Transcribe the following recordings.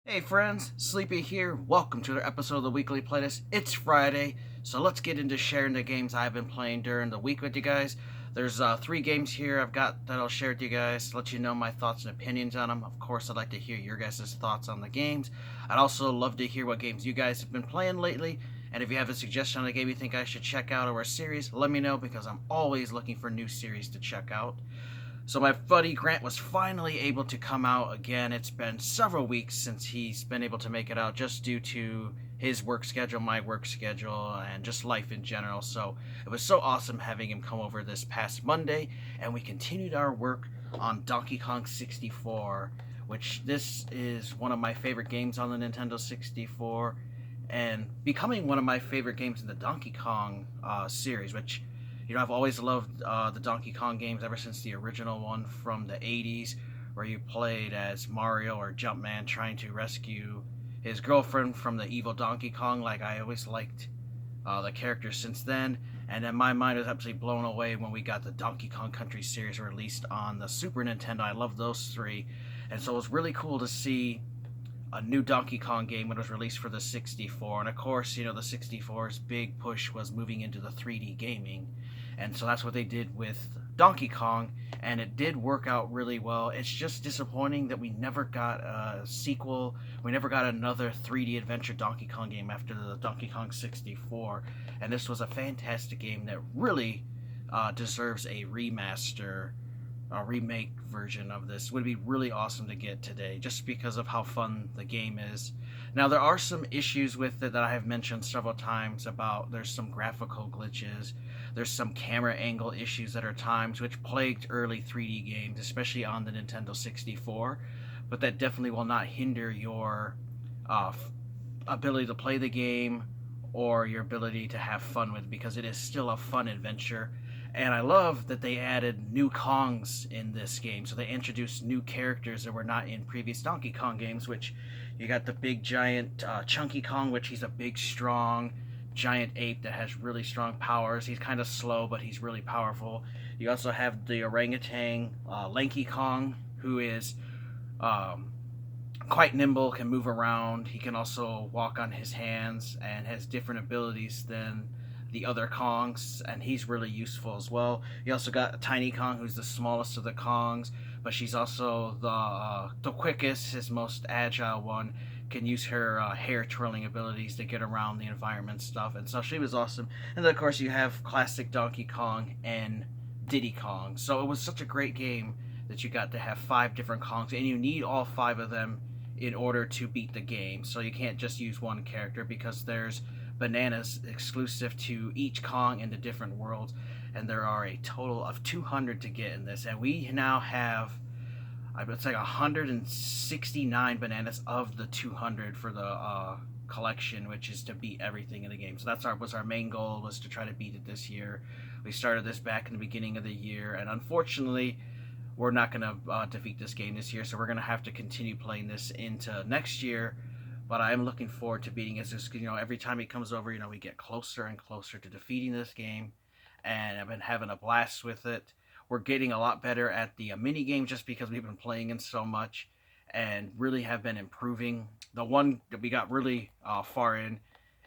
Hey friends, Sleepy here. Welcome to another episode of the Weekly Playlist. It's Friday, so let's get into sharing the games I've been playing during the week with you guys. There's three games here I've got that I'll share with you guys, let you know my thoughts and opinions on them. Of course, I'd like to hear your guys' thoughts on the games. I'd also love to hear what games you guys have been playing lately, and if you have a suggestion on a game you think I should check out or a series, let me know because I'm always looking for new series to check out. So my buddy Grant was finally able to come out again. It's been several weeks since he's been able to make it out just due to his work schedule, my work schedule, and just life in general. So it was so awesome having him come over this past Monday, and we continued our work on Donkey Kong 64, which this is one of my favorite games on the Nintendo 64 and becoming one of my favorite games in the Donkey Kong series, which I've always loved the Donkey Kong games ever since the original one from the 80s, where you played as Mario or Jumpman trying to rescue his girlfriend from the evil Donkey Kong. Like, I always liked the characters since then, and then my mind was absolutely blown away when we got the Donkey Kong Country series released on the Super Nintendo. I love those three, and so it was really cool to see a new Donkey Kong game when it was released for the 64. And of course, the 64's big push was moving into the 3D gaming. And so that's what they did with Donkey Kong, and it did work out really well. It's just disappointing that we never got a sequel. We never got another 3D adventure Donkey Kong game after the Donkey Kong 64. And this was a fantastic game that really deserves a remaster, a remake version of this would be really awesome to get today just because of how fun the game is. Now there are some issues with it that I have mentioned several times about there's some graphical glitches, there's some camera angle issues that are times which plagued early 3D games, especially on the Nintendo 64, but that definitely will not hinder your uh, ability to play the game or your ability to have fun with it because it is still a fun adventure. And I love that they added new Kongs in this game. So they introduced new characters that were not in previous Donkey Kong games, which you got the big giant Chunky Kong, which he's a big, strong giant ape that has really strong powers. He's kind of slow, but he's really powerful. You also have the orangutan Lanky Kong, who is um, quite nimble, can move around. He can also walk on his hands and has different abilities than the other Kongs, and he's really useful as well. You also got a Tiny Kong, who's the smallest of the Kongs, but she's also the quickest, his most agile one. Can use her hair twirling abilities to get around the environment stuff, and so she was awesome. And then of course you have classic Donkey Kong and Diddy Kong. So it was such a great game that you got to have five different Kongs, and you need all five of them in order to beat the game. So you can't just use one character because there's bananas exclusive to each Kong in the different worlds, and there are a total of 200 to get in this, and we now have I would say 169 bananas of the 200 for the collection, which is to beat everything in the game. So that's our main goal, was to try to beat it this year. We started this back in the beginning of the year, and unfortunately we're not going to defeat this game this year, so we're going to have to continue playing this into next year. But I am looking forward to beating it. Just every time it comes over, we get closer and closer to defeating this game, and I've been having a blast with it. We're getting a lot better at the mini game just because we've been playing it so much, and really have been improving. The one that we got really far in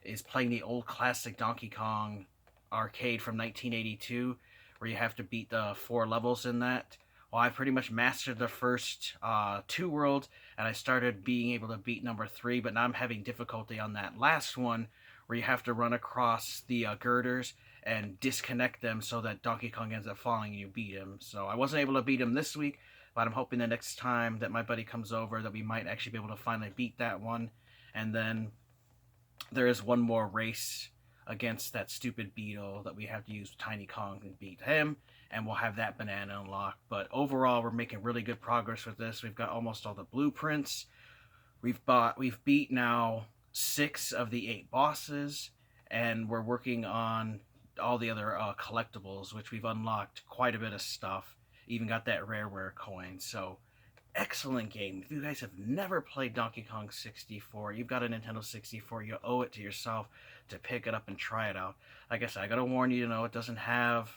is playing the old classic Donkey Kong arcade from 1982, where you have to beat the four levels in that. Well, I pretty much mastered the first two worlds, and I started being able to beat number three, but now I'm having difficulty on that last one, where you have to run across the girders and disconnect them so that Donkey Kong ends up falling and you beat him. So I wasn't able to beat him this week, but I'm hoping the next time that my buddy comes over that we might actually be able to finally beat that one. And then there is one more race against that stupid beetle that we have to use Tiny Kong to beat him, and we'll have that banana unlocked. But overall, we're making really good progress with this. We've got almost all the blueprints. We've beat now 6 of the 8 bosses, and we're working on all the other collectibles, which we've unlocked quite a bit of stuff. Even got that rare coin. So excellent game. If you guys have never played Donkey Kong 64, you've got a Nintendo 64, you owe it to yourself to pick it up and try it out. Like I said, I gotta warn you, it doesn't have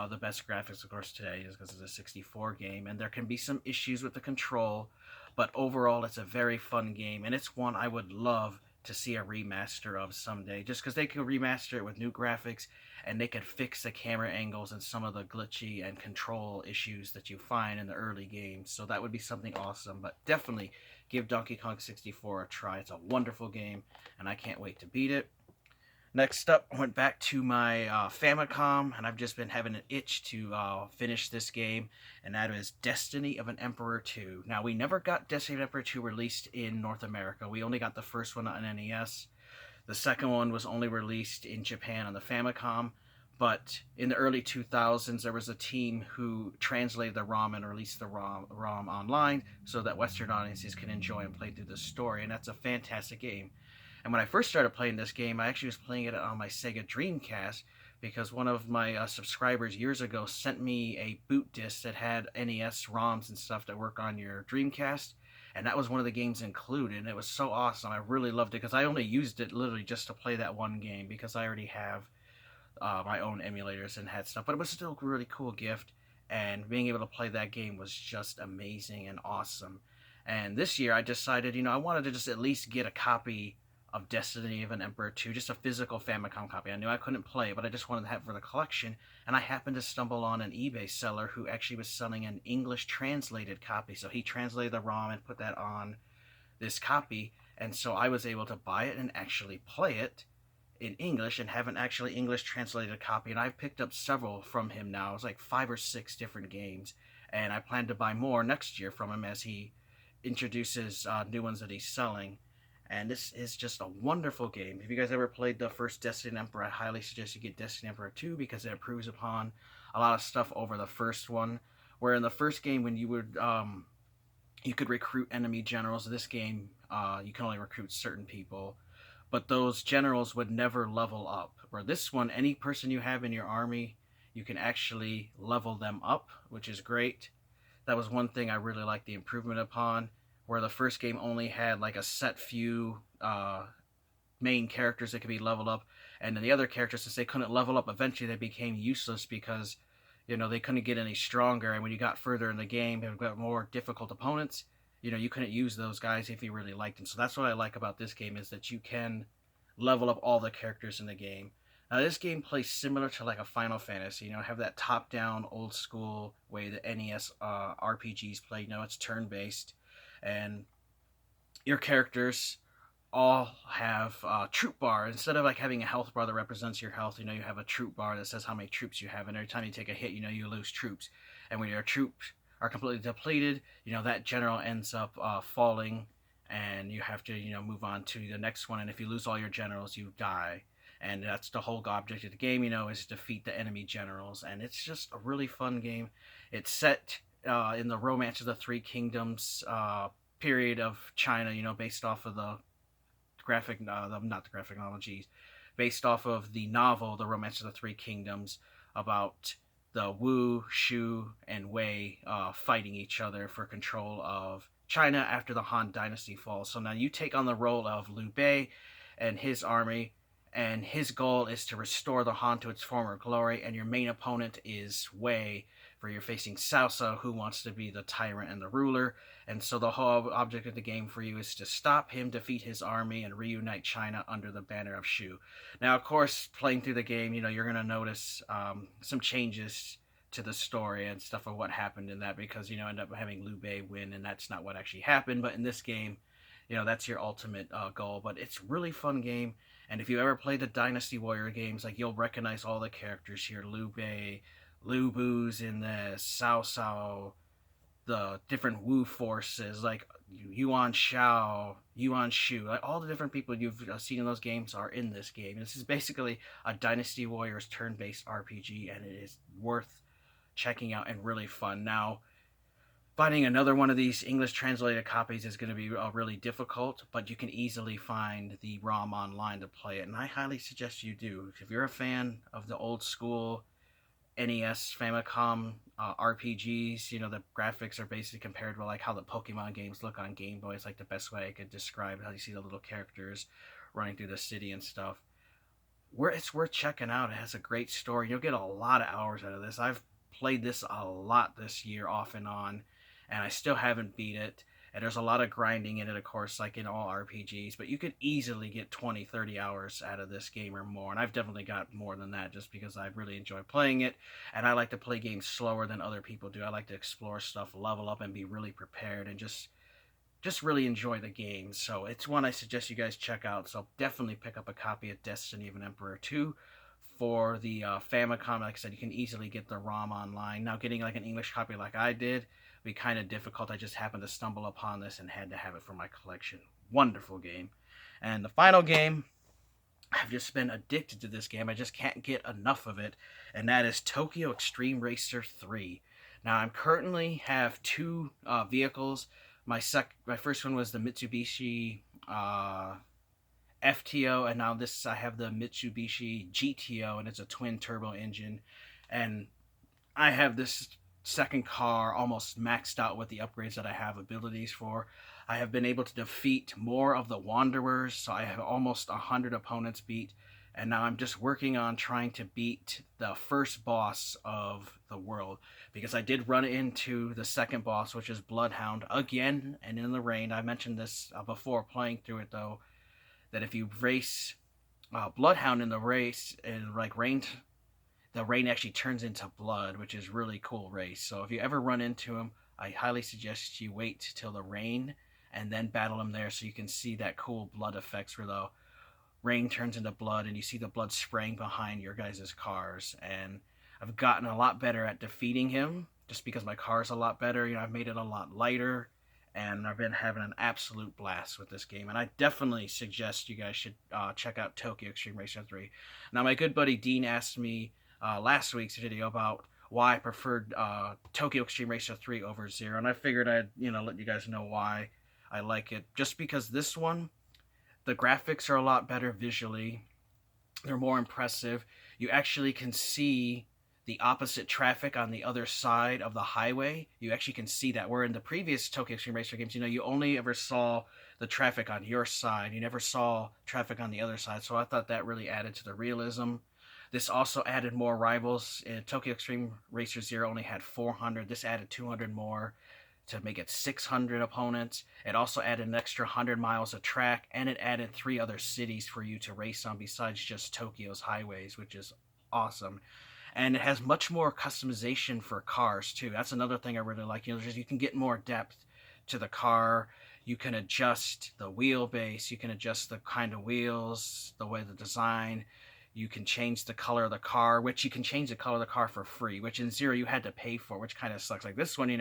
the best graphics, of course, today, is because it's a 64 game, and there can be some issues with the control. But overall, it's a very fun game, and it's one I would love to see a remaster of someday, just because they could remaster it with new graphics and they could fix the camera angles and some of the glitchy and control issues that you find in the early games. So that would be something awesome. But definitely give Donkey Kong 64 a try. It's a wonderful game, and I can't wait to beat it. Next up, I went back to my Famicom, and I've just been having an itch to finish this game, and that is Destiny of an Emperor 2. Now, we never got Destiny of an Emperor 2 released in North America. We only got the first one on NES. The second one was only released in Japan on the Famicom, but in the early 2000s, there was a team who translated the ROM and released the ROM online so that Western audiences can enjoy and play through the story, and that's a fantastic game. And when I first started playing this game, I actually was playing it on my Sega Dreamcast because one of my subscribers years ago sent me a boot disc that had NES ROMs and stuff that work on your Dreamcast. And that was one of the games included. And it was so awesome. I really loved it because I only used it literally just to play that one game because I already have my own emulators and had stuff. But it was still a really cool gift. And being able to play that game was just amazing and awesome. And this year I decided, I wanted to just at least get a copy of Destiny of an Emperor 2, just a physical Famicom copy. I knew I couldn't play it, but I just wanted to have it for the collection, and I happened to stumble on an eBay seller who actually was selling an English translated copy, so he translated the ROM and put that on this copy, and so I was able to buy it and actually play it in English and have an actually English translated copy, and I've picked up several from him now. It's like 5 or 6 different games, and I plan to buy more next year from him as he introduces new ones that he's selling. And this is just a wonderful game. If you guys ever played the first Destiny Emperor, I highly suggest you get Destiny Emperor 2 because it improves upon a lot of stuff over the first one. Where in the first game, when you would you could recruit enemy generals, in this game you can only recruit certain people, but those generals would never level up. Where this one, any person you have in your army, you can actually level them up, which is great. That was one thing I really liked the improvement upon, where the first game only had like a set few main characters that could be leveled up, and then the other characters, since they couldn't level up, eventually they became useless because they couldn't get any stronger, and when you got further in the game and got more difficult opponents, you couldn't use those guys if you really liked them. So that's what I like about this game, is that you can level up all the characters in the game. Now this game plays similar to like a Final Fantasy, have that top-down old school way that NES RPGs play. It's turn-based, and your characters all have a troop bar. Instead of like having a health bar that represents your health, you have a troop bar that says how many troops you have, and every time you take a hit, you lose troops. And when your troops are completely depleted, that general ends up falling, and you have to move on to the next one. And if you lose all your generals, you die. And that's the whole object of the game, is to defeat the enemy generals. And it's just a really fun game. It's set in the Romance of the Three Kingdoms period of China, based off of the graphic, not the graphic novel, based off of the novel, The Romance of the Three Kingdoms, about the Wu, Shu, and Wei fighting each other for control of China after the Han Dynasty falls. So now you take on the role of Liu Bei and his army, and his goal is to restore the Han to its former glory, and your main opponent is Wei, where you're facing Cao Cao, who wants to be the tyrant and the ruler. And so the whole object of the game for you is to stop him, defeat his army, and reunite China under the banner of Shu. Now, of course, playing through the game, you're going to notice some changes to the story and stuff of what happened in that, because, end up having Liu Bei win, and that's not what actually happened. But in this game, that's your ultimate goal. But it's a really fun game. And if you ever played the Dynasty Warrior games, like, you'll recognize all the characters here. Liu Bei, Lu Bu's in this, Cao Cao, the different Wu forces, like Yuan Shao, Yuan Shu, like all the different people you've seen in those games are in this game. This is basically a Dynasty Warriors turn-based RPG, and it is worth checking out and really fun. Now, finding another one of these English translated copies is going to be really difficult, but you can easily find the ROM online to play it, and I highly suggest you do. If you're a fan of the old school NES Famicom RPGs, the graphics are basically compared to like how the Pokemon games look on Game Boy. It's like the best way I could describe how you see the little characters running through the city and stuff. It's worth checking out. It has a great story. You'll get a lot of hours out of this. I've played this a lot this year off and on, and I still haven't beat it. And there's a lot of grinding in it, of course, like in all RPGs, but you could easily get 20, 30 hours out of this game or more. And I've definitely got more than that just because I really enjoy playing it. And I like to play games slower than other people do. I like to explore stuff, level up, and be really prepared and just really enjoy the game. So it's one I suggest you guys check out. So definitely pick up a copy of Destiny of an Emperor 2 for the Famicom. Like I said, you can easily get the ROM online. Now, getting like an English copy like I did would be kind of difficult. I just happened to stumble upon this and had to have it for my collection. Wonderful game. And the final game, I've just been addicted to this game. I just can't get enough of it, and that is Tokyo Extreme Racer 3. Now, I'm currently have two vehicles. My first one was the Mitsubishi FTO, and now this I have the Mitsubishi GTO, and it's a twin turbo engine. And I have this second car almost maxed out with the upgrades that I have abilities for. I have been able to defeat more of the Wanderers, so I have almost 100 opponents beat, and now I'm just working on trying to beat the first boss of the world, because I did run into the second boss, which is Bloodhound, again, and in the rain. I mentioned this before playing through it, though, that if you race Bloodhound in the race, and like rain, the rain actually turns into blood, which is really cool race. So if you ever run into him, I highly suggest you wait till the rain and then battle him there, so you can see that cool blood effects where the rain turns into blood and you see the blood spraying behind your guys' cars. And I've gotten a lot better at defeating him just because my car's a lot better. I've made it a lot lighter, and I've been having an absolute blast with this game. And I definitely suggest you guys should check out Tokyo Extreme Racer 3. Now, my good buddy Dean asked me last week's video about why I preferred Tokyo Extreme Racer 3 over Zero, and I figured I'd let you guys know why I like it. Just because this one, the graphics are a lot better visually. They're more impressive. You actually can see the opposite traffic on the other side of the highway. You actually can see that. Where in the previous Tokyo Extreme Racer games, you only ever saw the traffic on your side. You never saw traffic on the other side. So I thought that really added to the realism. This also added more rivals. In Tokyo Extreme Racer 0 only had 400. This added 200 more to make it 600 opponents. It also added an extra 100 miles of track, and it added 3 other cities for you to race on besides just Tokyo's highways, which is awesome. And it has much more customization for cars too. That's another thing I really like. You can get more depth to the car. You can adjust the wheelbase. You can adjust the kind of wheels, the way the design. You can change the color of the car, which you can change the color of the car for free, which in Zero you had to pay for, which kind of sucks. Like this one,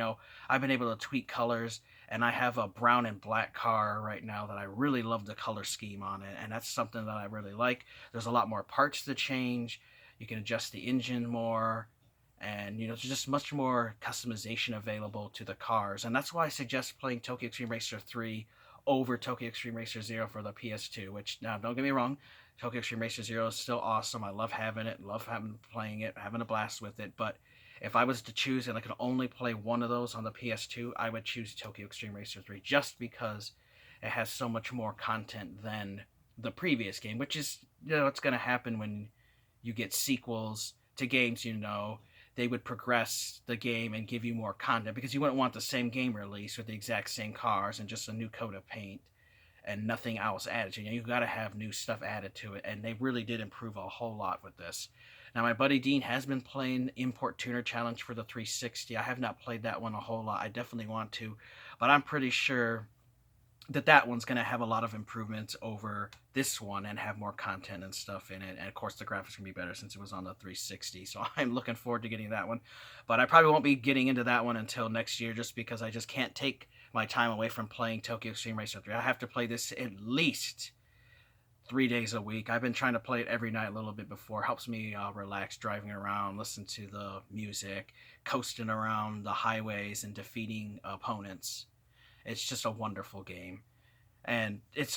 I've been able to tweak colors, and I have a brown and black car right now that I really love the color scheme on it, and that's something that I really like. There's a lot more parts to change. You can adjust the engine more, and there's just much more customization available to the cars, and that's why I suggest playing Tokyo Extreme Racer 3 over Tokyo Extreme Racer 0 for the PS2, which, now, don't get me wrong, Tokyo Extreme Racer 0 is still awesome. I love having it, playing it, having a blast with it, but if I was to choose and I could only play one of those on the PS2, I would choose Tokyo Extreme Racer 3 just because it has so much more content than the previous game, which is, what's going to happen when you get sequels to games, they would progress the game and give you more content, because you wouldn't want the same game release with the exact same cars and just a new coat of paint and nothing else added. You've got to have new stuff added to it, and they really did improve a whole lot with this. Now, my buddy Dean has been playing Import Tuner Challenge for the 360. I have not played that one a whole lot. I definitely want to, but I'm pretty sure that one's going to have a lot of improvements over this one and have more content and stuff in it. And of course, the graphics can be better since it was on the 360. So I'm looking forward to getting that one. But I probably won't be getting into that one until next year, just because I just can't take my time away from playing Tokyo Extreme Racer 3. I have to play this at least 3 days a week. I've been trying to play it every night a little bit before. It helps me relax driving around, listen to the music, coasting around the highways and defeating opponents. It's just a wonderful game, and it's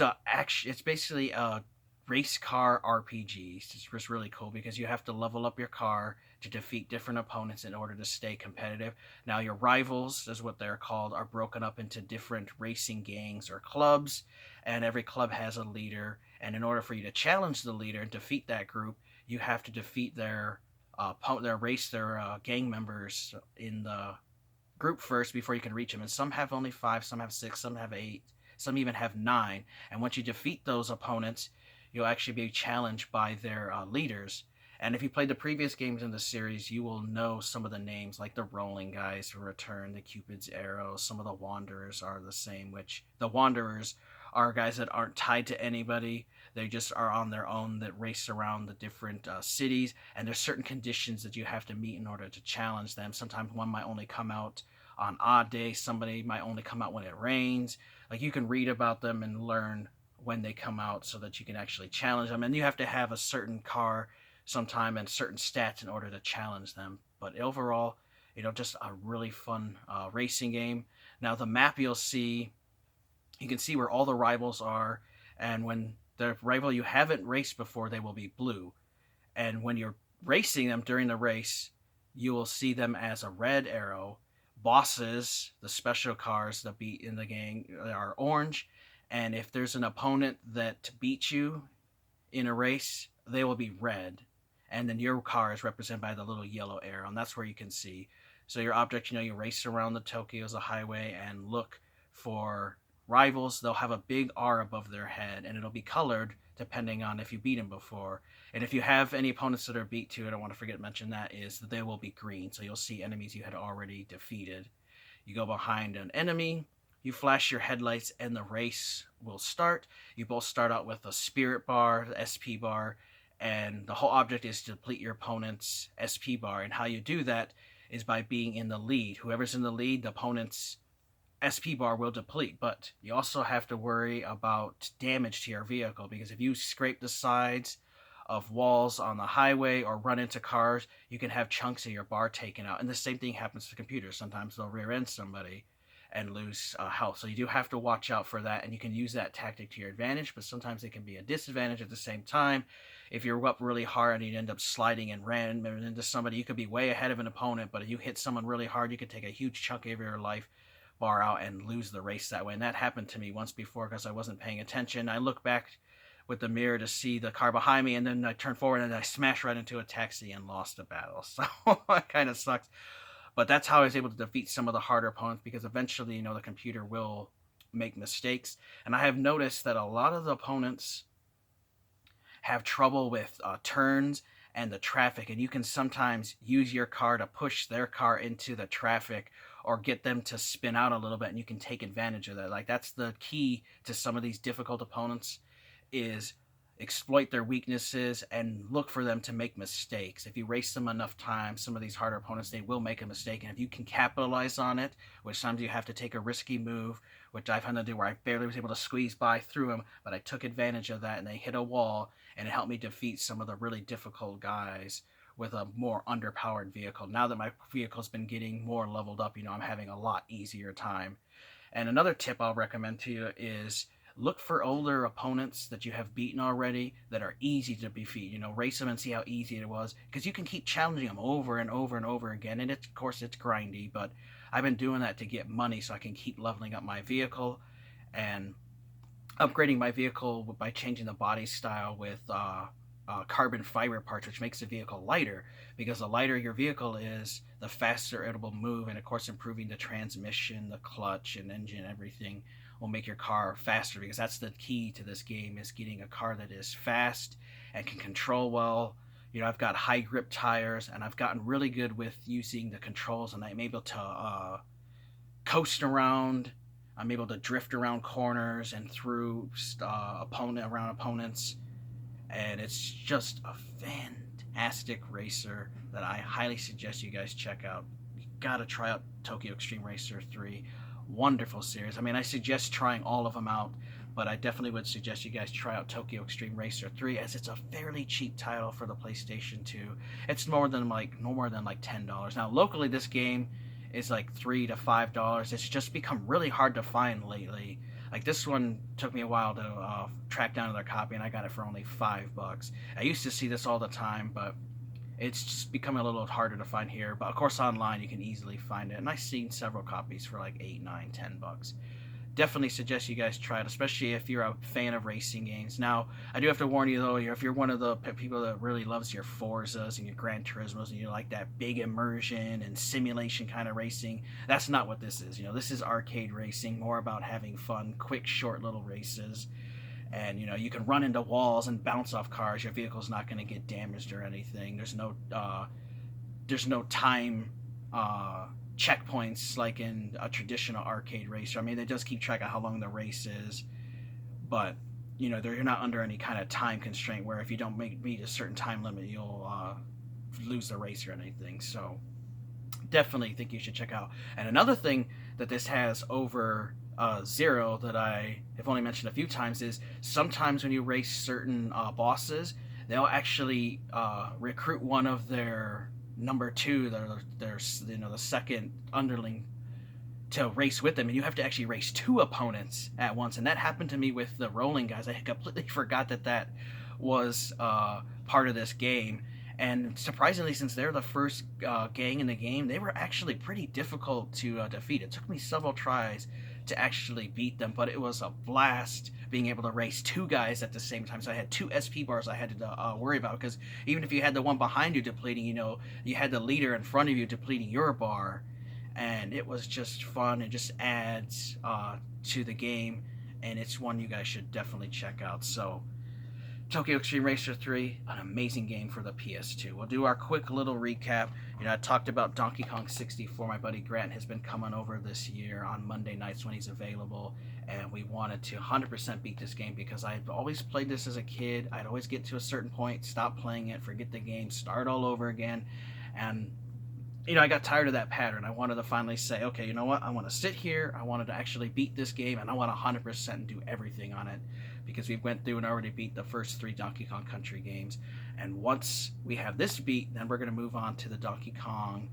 basically a race car RPG. It's just really cool because you have to level up your car to defeat different opponents in order to stay competitive. Now, your rivals, is what they're called, are broken up into different racing gangs or clubs, and every club has a leader. And in order for you to challenge the leader and defeat that group, you have to defeat their gang members in the group first before you can reach them. And some have only 5, some have 6, some have 8, some even have 9. And once you defeat those opponents, you'll actually be challenged by their leaders. And if you played the previous games in the series, you will know some of the names, like the Rolling Guys who return, the Cupid's Arrow. Some of the Wanderers are the same, which the Wanderers are guys that aren't tied to anybody. They just are on their own, that race around the different cities. And there's certain conditions that you have to meet in order to challenge them. Sometimes one might only come out on odd days. Somebody might only come out when it rains. Like, you can read about them and learn when they come out so that you can actually challenge them. And you have to have a certain car sometime and certain stats in order to challenge them. But overall, just a really fun racing game. Now, the map you can see where all the rivals are, and when the rival you haven't raced before, they will be blue. And when you're racing them during the race, you will see them as a red arrow. Bosses, the special cars that beat in the game, are orange. And if there's an opponent that beats you in a race, they will be red. And then your car is represented by the little yellow arrow, and that's where you can see. So your object, you race around the Tokyo as a highway and look for rivals. They'll have a big R above their head, and it'll be colored depending on if you beat them before. And if you have any opponents that are beat too, I don't want to forget to mention that, is that they will be green. So you'll see enemies you had already defeated. You go behind an enemy, you flash your headlights, and the race will start. You both start out with a spirit bar, the SP bar, and the whole object is to deplete your opponent's SP bar. And how you do that is by being in the lead. Whoever's in the lead, the opponent's SP bar will deplete. But you also have to worry about damage to your vehicle, because if you scrape the sides of walls on the highway or run into cars, you can have chunks of your bar taken out. And the same thing happens to computers. Sometimes they'll rear end somebody and lose health. So you do have to watch out for that, and you can use that tactic to your advantage, but sometimes it can be a disadvantage at the same time. If you're up really hard and you end up sliding and ran into somebody, you could be way ahead of an opponent, but if you hit someone really hard, you could take a huge chunk of your life bar out and lose the race that way. And that happened to me once before because I wasn't paying attention. I looked back with the mirror to see the car behind me, and then I turned forward and I smashed right into a taxi and lost the battle. So that kind of sucks. But that's how I was able to defeat some of the harder opponents, because eventually, the computer will make mistakes. And I have noticed that a lot of the opponents have trouble with turns and the traffic, and you can sometimes use your car to push their car into the traffic or get them to spin out a little bit, and you can take advantage of that. Like, that's the key to some of these difficult opponents, is exploit their weaknesses and look for them to make mistakes. If you race them enough times, some of these harder opponents, they will make a mistake, and if you can capitalize on it, which sometimes you have to take a risky move, which I've had to do where I barely was able to squeeze by through them, but I took advantage of that and they hit a wall, and it helped me defeat some of the really difficult guys with a more underpowered vehicle. Now that my vehicle's been getting more leveled up, I'm having a lot easier time. And another tip I'll recommend to you is look for older opponents that you have beaten already that are easy to defeat. Race them and see how easy it was, because you can keep challenging them over and over and over again. And of course, it's grindy, but I've been doing that to get money so I can keep leveling up my vehicle and upgrading my vehicle by changing the body style with carbon fiber parts, which makes the vehicle lighter, because the lighter your vehicle is, the faster it will move. And of course, improving the transmission, the clutch and engine, everything will make your car faster, because that's the key to this game, is getting a car that is fast and can control well. I've got high grip tires, and I've gotten really good with using the controls, and I'm able to coast around. I'm able to drift around corners and through opponents, and it's just a fantastic racer that I highly suggest you guys check out. You gotta try out Tokyo Extreme Racer 3. Wonderful series. I suggest trying all of them out, but I definitely would suggest you guys try out Tokyo Extreme Racer 3, as it's a fairly cheap title for the PlayStation 2. It's no more than like $10. Now, locally, this game is like $3 to $5. It's just become really hard to find lately. Like, this one took me a while to track down another copy, and I got it for only $5. I used to see this all the time, but it's just becoming a little harder to find here. But of course, online you can easily find it, and I've seen several copies for like $8, $9, $10. definitely suggest you guys try it, especially if you're a fan of racing games. Now, I do have to warn you though, if you're one of the people that really loves your Forzas and your Gran Turismos and you like that big immersion and simulation kind of racing, that's not what this is. This is arcade racing, more about having fun, quick, short little races. And you can run into walls and bounce off cars. Your vehicle's not going to get damaged or anything. There's no time checkpoints like in a traditional arcade racer. I mean, they just keep track of how long the race is, but you're not under any kind of time constraint where if you don't meet a certain time limit, you'll lose the race or anything. So definitely think you should check out. And another thing that this has over Zero that I have only mentioned a few times is sometimes when you race certain bosses, they'll actually recruit one of their number two, their the second underling, to race with them, and you have to actually race two opponents at once. And that happened to me with the rolling guys. I completely forgot that was part of this game. And surprisingly, since they're the first gang in the game, they were actually pretty difficult to defeat. It took me several tries to actually beat them, but it was a blast being able to race two guys at the same time. So I had two SP bars I had to worry about, because even if you had the one behind you depleting, you had the leader in front of you depleting your bar, and it was just fun. It just adds to the game, and it's one you guys should definitely check out. So Tokyo Extreme Racer 3, an amazing game for the PS2. We'll do our quick little recap. I talked about Donkey Kong 64. My buddy Grant has been coming over this year on Monday nights when he's available, and we wanted to 100% beat this game because I had always played this as a kid. I'd always get to a certain point, stop playing it, forget the game, start all over again, and I got tired of that pattern. I wanted to finally say, okay, you know what? I want to sit here. I wanted to actually beat this game, and I want to 100% do everything on it, because we went through and already beat the first 3 Donkey Kong Country games. And once we have this beat, then we're going to move on to the Donkey Kong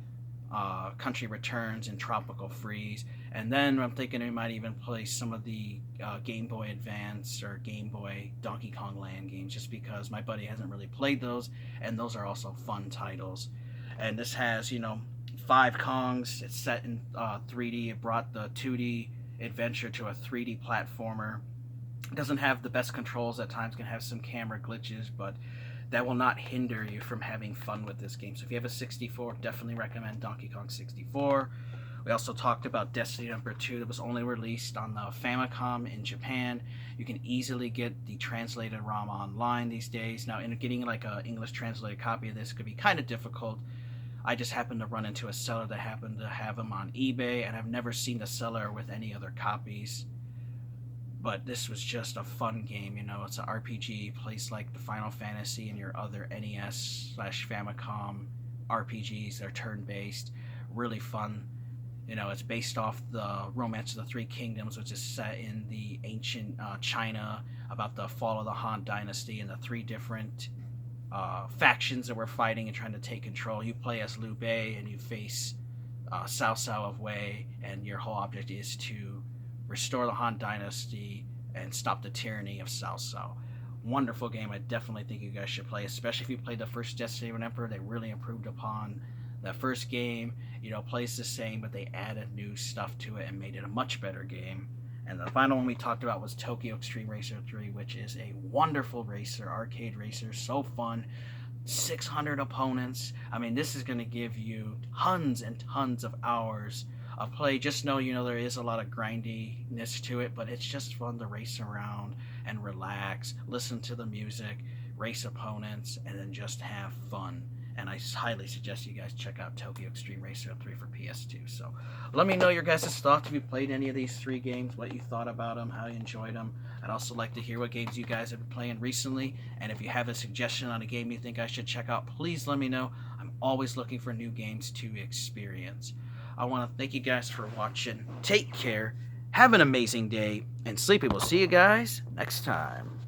Country Returns and Tropical Freeze. And then I'm thinking we might even play some of the Game Boy Advance or Game Boy Donkey Kong Land games, just because my buddy hasn't really played those, and those are also fun titles. And this has, 5 Kongs. It's set in 3D. It brought the 2D adventure to a 3D platformer. It doesn't have the best controls. At times can have some camera glitches, but that will not hinder you from having fun with this game. So if you have a 64, definitely recommend Donkey Kong 64. We also talked about Destiny number 2 that was only released on the Famicom in Japan. You can easily get the translated ROM online these days. Now, in getting like an English translated copy of this could be kind of difficult. I just happened to run into a seller that happened to have them on eBay, and I've never seen the seller with any other copies. But this was just a fun game, it's an RPG, plays like the Final Fantasy and your other NES/Famicom RPGs. They're turn-based, really fun. It's based off the Romance of the Three Kingdoms, which is set in the ancient China, about the fall of the Han Dynasty and the 3 different factions that were fighting and trying to take control. You play as Liu Bei, and you face Cao Cao of Wei, and your whole object is to restore the Han Dynasty and stop the tyranny of Cao Cao. Wonderful game. I definitely think you guys should play, especially if you played the first Destiny of an Emperor. They really improved upon that first game. Plays the same, but they added new stuff to it and made it a much better game. And the final one we talked about was Tokyo Extreme Racer 3, which is a wonderful racer, arcade racer, so fun. 600 opponents. I mean, this is going to give you tons and tons of hours of play. Just know, there is a lot of grindiness to it, but it's just fun to race around and relax, listen to the music, race opponents, and then just have fun. And I highly suggest you guys check out Tokyo Extreme Racer 3 for PS2. So let me know your guys' thoughts if you played any of these 3 games, what you thought about them, how you enjoyed them. I'd also like to hear what games you guys have been playing recently. And if you have a suggestion on a game you think I should check out, please let me know. I'm always looking for new games to experience. I want to thank you guys for watching. Take care. Have an amazing day. And Sleepy, we'll see you guys next time.